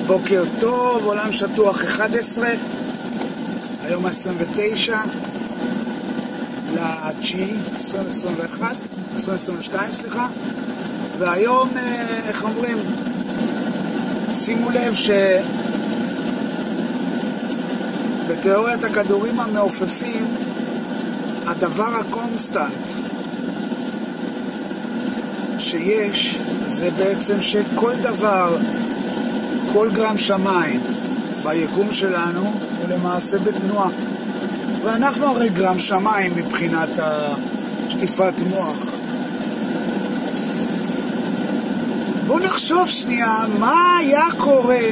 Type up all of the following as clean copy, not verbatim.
בוקר טוב, עולם שטוח 11, היום ה-29 לתשיעי 2022, והיום, איך אומרים, שימו לב שבתיאוריית הכדורים המעופפים הדבר הקונסטנט שיש זה בעצם שכל דבר, כל גרם שמיים ביקום שלנו הוא למעשה בתנועה, ואנחנו הרי גרם שמיים מבחינת שטיפת מוח. בואו נחשוב שנייה מה היה קורה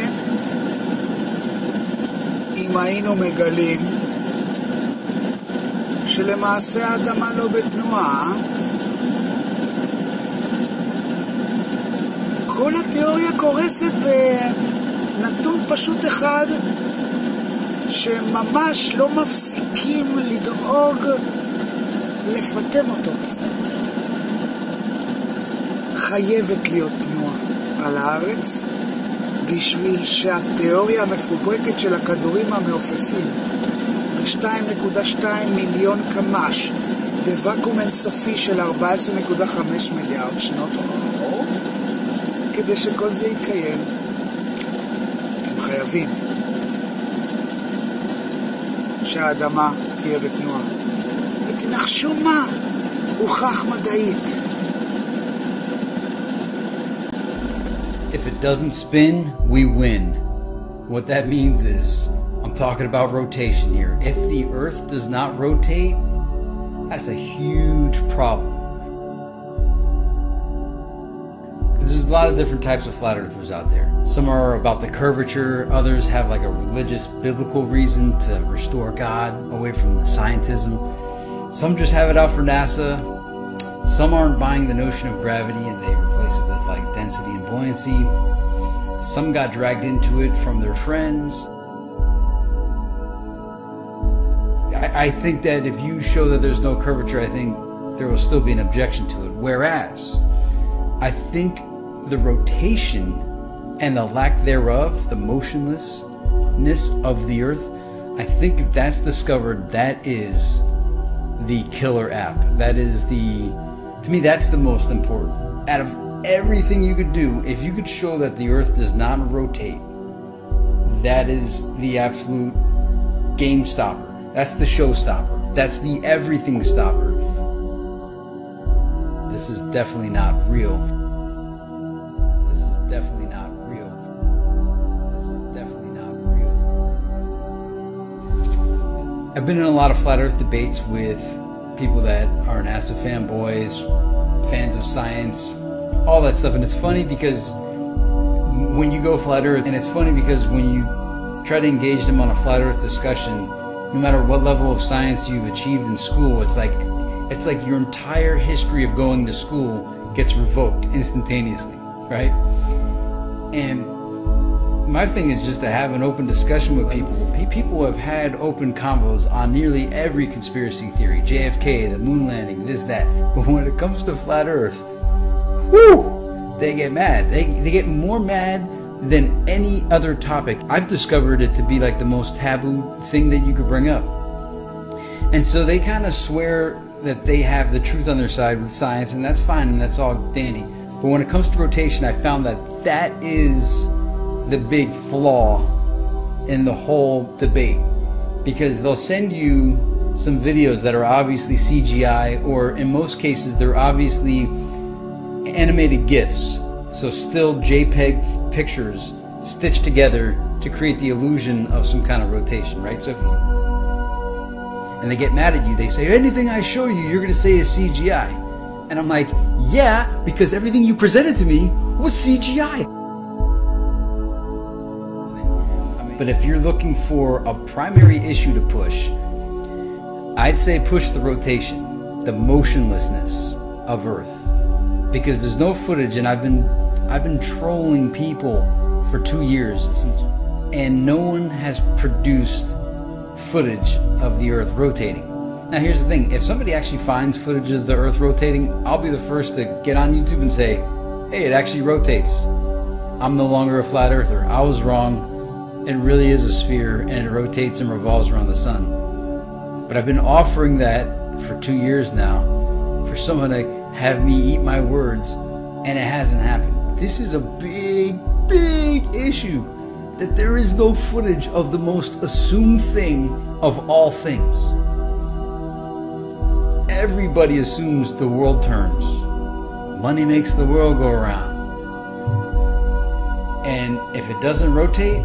אם היינו מגלים שלמעשה האדמה לא בתנועה. כל התיאוריה קורסת בנתון פשוט אחד שממש לא מפסיקים לדאוג לפטם אותו. חייבת להיות תנועה על הארץ בשביל שהתיאוריה המפוברקת של הכדורים המעופפים ב-2.2 מיליון קמ"ש בוואקום אינסופי של 14.5 מיליארד שנות אור, כדי שכל זה יתקיים הם חייבים שהאדמה תהיה בתנועה. ותנחשו מה? הוכח מדעית. If it doesn't spin, we win. What that means is, I'm talking about rotation here. If the Earth does not rotate, that's a huge problem. There's a lot of different types of flat earthers out there. Some are about the curvature, others have like a religious, biblical reason to restore God away from the scientism. Some just have it out for NASA. Some aren't buying the notion of gravity and they replace it with like density and buoyancy. Some got dragged into it from their friends. I think that if you show that there's no curvature, I think there will still be an objection to it. Whereas, I think the rotation and the lack thereof, the motionlessness of the Earth, I think if that's discovered, that is the killer app. That is to me, that's the most important. Out of everything you could do, if you could show that the Earth does not rotate, that is the absolute game stopper. That's the show stopper. That's the everything stopper. This is definitely not real. This is definitely not real. This is definitely not real. I've been in a lot of flat earth debates with people that are NASA fanboys, fans of science, all that stuff. And it's funny because when you go flat earth, and it's funny because when you try to engage them on a flat earth discussion, no matter what level of science you've achieved in school, it's like your entire history of going to school gets revoked instantaneously, right? And my thing is just to have an open discussion with people. People have had open convos on nearly every conspiracy theory, JFK, the moon landing, this, that. But when it comes to flat earth, whoo, they get mad. They get more mad than any other topic. I've discovered it to be like the most taboo thing that you could bring up. And so they kind of swear that they have the truth on their side with science, and that's fine, and that's all dandy. But when it comes to rotation, I found that that is the big flaw in the whole debate. Because they'll send you some videos that are obviously CGI, or in most cases, they're obviously animated GIFs. So still JPEG pictures stitched together to create the illusion of some kind of rotation, right? So and they get mad at you. They say, anything I show you, you're going to say is CGI. And I'm like, yeah, because everything you presented to me was CGI. But if you're looking for a primary issue to push, I'd say push the rotation, the motionlessness of Earth. Because there's no footage, and I've been trolling people for 2 years and no one has produced footage of the Earth rotating. Now here's the thing, if somebody actually finds footage of the Earth rotating, I'll be the first to get on YouTube and say, hey, it actually rotates. I'm no longer a flat earther. I was wrong. It really is a sphere, and it rotates and revolves around the sun. But I've been offering that for 2 years now for someone to have me eat my words, and it hasn't happened. This is a big, big issue, that there is no footage of the most assumed thing of all things. Everybody assumes the world turns. Money makes the world go around. And if it doesn't rotate,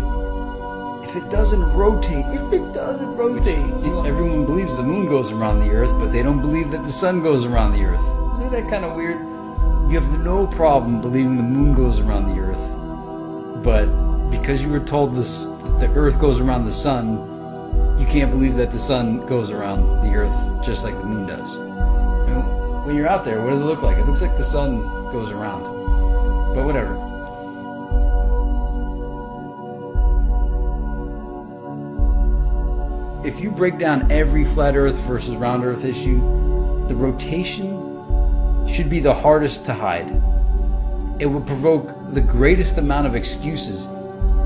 everyone believes the moon goes around the earth, but they don't believe that the sun goes around the earth. Isn't that kind of weird? You have no problem believing the moon goes around the earth, but because you were told this, the earth goes around the sun, you can't believe that the sun goes around the earth just like the moon does. I mean, when you're out there, what does it look like? It looks like the sun goes around, but whatever. If you break down every flat earth versus round earth issue, the rotation should be the hardest to hide. It will provoke the greatest amount of excuses,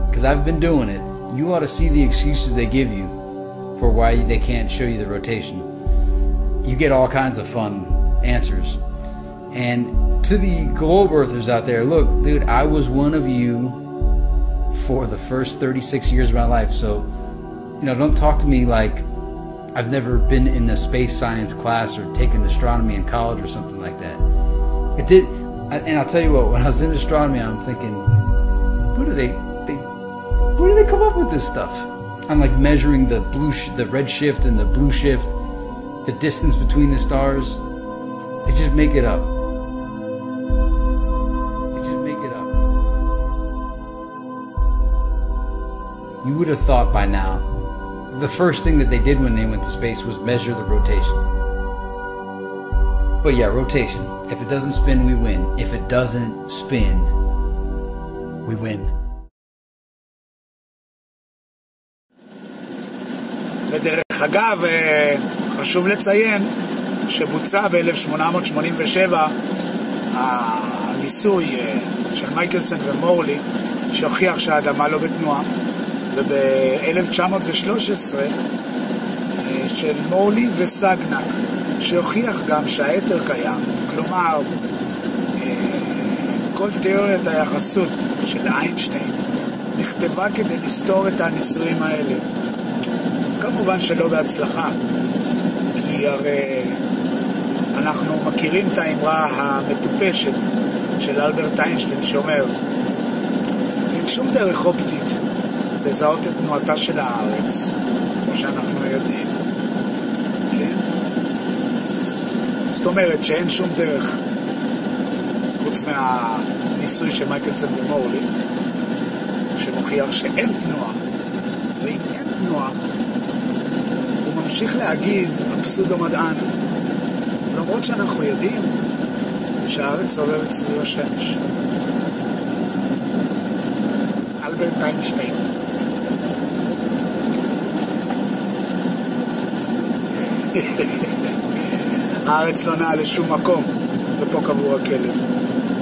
because I've been doing it. You ought to see the excuses they give you for why they can't show you the rotation. You get all kinds of fun answers. And to the globe earthers out there, look, dude, I was one of you for the first 36 years of my life, so don't talk to me like I've never been in a space science class or taken astronomy in college or something like that. It did, and I'll tell you what, when I was in astronomy, I'm thinking, where do they come up with this stuff? I'm like measuring the red shift and the blue shift, the distance between the stars. They just make it up. You would have thought by now, the first thing that they did when they went to space was measure the rotation. But yeah, rotation. If it doesn't spin, we win. If it doesn't spin, we win. ודרך אגב, חשוב לציין שבוצע ב-1887 הניסוי של מייקלסון ומורלי שהוכיח שהאדמה לא בתנועה, וב-1913 של מורלי וסגנק שהוכיח גם שהאתר קיים. כלומר, כל תיאוריית היחסות של איינשטיין נכתבה כדי לסתור את הניסויים האלה. כמובן שלא בהצלחה, כי הרי אנחנו מכירים את האמרה המטופשת של אלברט איינשטיין שאומר, אין שום דרך אופטית לזהות את תנועתה של הארץ, כמו שאנחנו יודעים. כן? זאת אומרת שאין שום דרך, חוץ מהניסוי של מייקלסון ומורלי, שמוכיח שאין תנועה, ואם אין תנועה, הוא ממשיך להגיד, הפסודו-מדען, למרות שאנחנו יודעים שהארץ עוברת סביב השמש. אלברט איינשטיין. הארץ לא נעה לשום מקום, ופה קבור הכלב.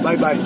ביי ביי.